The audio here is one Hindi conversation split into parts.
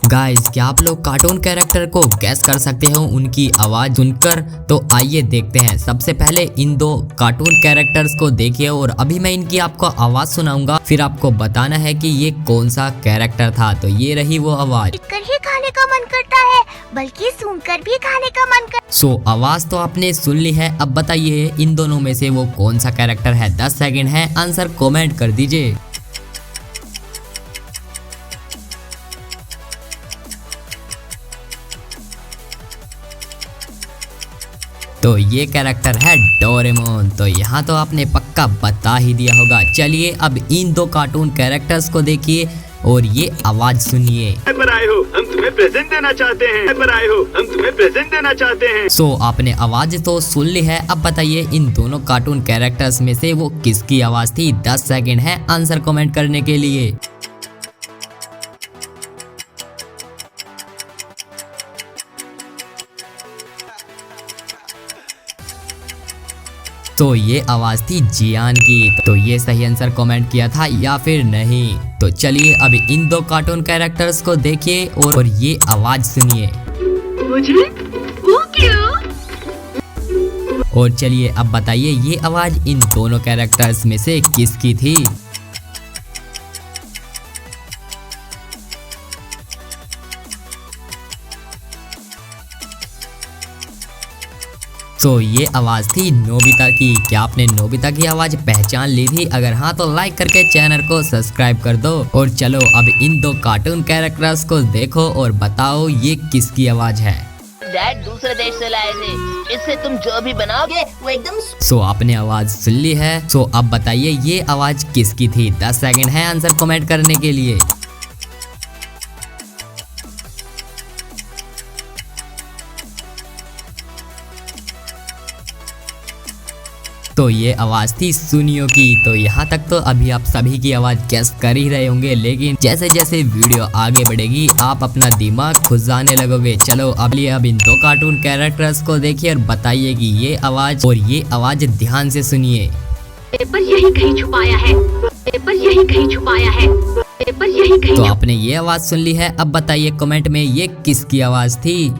गाइस, क्या आप लोग कार्टून कैरेक्टर को गैस कर सकते हो उनकी आवाज सुनकर? तो आइए देखते हैं। सबसे पहले इन दो कार्टून कैरेक्टर्स को देखिए और अभी मैं इनकी आपको आवाज सुनाऊंगा, फिर आपको बताना है कि ये कौन सा कैरेक्टर था। तो ये रही वो आवाज। देखकर ही खाने का मन करता है, बल्कि सुनकर भी खाने का मन करता है। सो आवाज तो आपने सुन ली है, अब बताइए इन दोनों में से वो कौन सा कैरेक्टर है। 10 सेकंड है, आंसर कमेंट कर दीजिए। तो ये कैरेक्टर है डोरेमोन। तो यहाँ तो आपने पक्का बता ही दिया होगा। चलिए अब इन दो कार्टून कैरेक्टर्स को देखिए और ये आवाज सुनिए। पर आए हो, हम तुम्हें प्रेजेंट देना चाहते हैं। पर आए हो, हम तुम्हें प्रेजेंट देना चाहते हैं। सो आपने आवाज तो सुन ली है, अब बताइए इन दोनों कार्टून कैरेक्टर्स में से वो किसकी आवाज थी। 10 सेकंड है आंसर कमेंट करने के लिए। तो ये आवाज थी जियान की। तो ये सही आंसर कमेंट किया था या फिर नहीं। तो चलिए अब इन दो कार्टून कैरेक्टर्स को देखिए और ये आवाज सुनिए। मुझे वो क्यों? और चलिए अब बताइए ये आवाज इन दोनों कैरेक्टर्स में से किसकी थी। तो ये आवाज थी नोबिता की। क्या आपने नोबिता की आवाज पहचान ली थी? अगर हाँ तो लाइक करके चैनल को सब्सक्राइब कर दो। और चलो अब इन दो कार्टून कैरेक्टर्स को देखो और बताओ ये किसकी आवाज है। डैड दूसरे देश से लाए थे, इससे तुम जो भी बनाओगे वो एकदम। सो आपने आवाज सुन ली है। सो अब बताइए ये आवाज किसकी थी। 10 सेकंड है आंसर कमेंट करने के लिए। तो ये आवाज थी सुनियो की। तो यहाँ तक तो अभी आप सभी की आवाज गेस कर ही रहे होंगे, लेकिन जैसे जैसे वीडियो आगे बढ़ेगी आप अपना दिमाग खुजाने लगोगे। चलो अब इन दो कार्टून कैरेक्टर्स को देखिए और बताइए कि ये आवाज और ये आवाज ध्यान से सुनिए। पेपर यही कहीं छुपाया है, पेपर यही कहीं छुपाया है, पेपर यही कहीं। तो आपने ये आवाज सुन ली है, अब बताइए कमेंट में ये किसकी आवाज थी।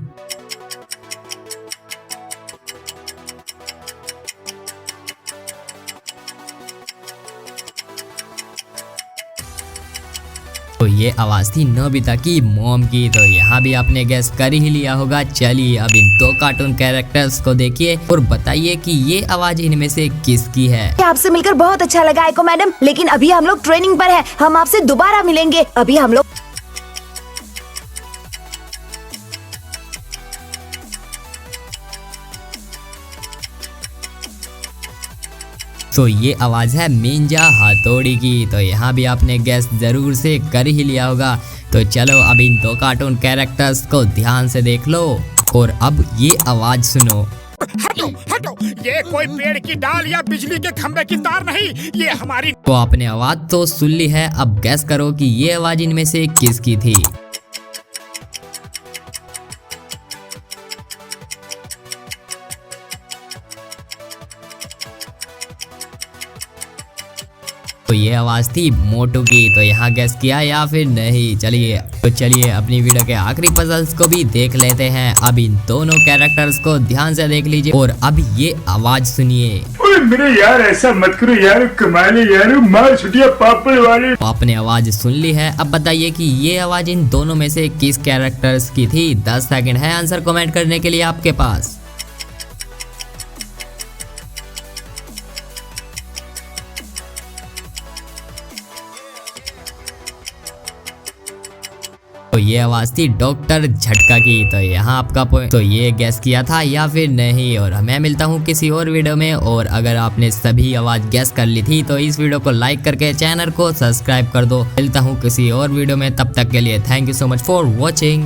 तो ये आवाज थी नोबिता की मॉम की। तो यहाँ भी आपने गैस कर ही लिया होगा। चलिए अब इन दो कार्टून कैरेक्टर्स को देखिए और बताइए कि ये आवाज इनमें से किसकी है। आपसे मिलकर बहुत अच्छा लगा एको मैडम, लेकिन अभी हम लोग ट्रेनिंग पर हैं। हम आपसे दोबारा मिलेंगे। अभी हम लोग तो ये आवाज है निंजा हथौड़ी की। तो यहाँ भी आपने गैस जरूर से कर ही लिया होगा। तो चलो अब इन दो कार्टून कैरेक्टर्स को ध्यान से देख लो और अब ये आवाज सुनो। हटो हटो, ये कोई पेड़ की डाल या बिजली के खंभे की तार नहीं, ये हमारी। तो आपने आवाज तो सुन ली है, अब गैस करो कि ये आवाज इनमें से किसकी थी। तो ये आवाज थी मोटू की। तो यहाँ गैस किया या फिर नहीं? चलिए अपनी वीडियो के आखिरी पजल्स को भी देख लेते हैं। अब इन दोनों कैरेक्टर्स को ध्यान से देख लीजिए और अब ये आवाज सुनिए। मेरे यार ऐसा मत करो यार, कमाले यार, मार छुटिया पापड़ वाले। तो आपने आवाज सुन ली है, अब बताइए कि ये आवाज इन दोनों में से किस कैरेक्टर्स की थी। 10 सेकंड है आंसर कमेंट करने के लिए आपके पास। तो ये आवाज थी डॉक्टर झटका की। तो यहाँ आपका पॉइंट। तो ये गैस किया था या फिर नहीं? और मैं मिलता हूँ किसी और वीडियो में। और अगर आपने सभी आवाज गैस कर ली थी तो इस वीडियो को लाइक करके चैनल को सब्सक्राइब कर दो। मिलता हूँ किसी और वीडियो में, तब तक के लिए thank you so much for watching.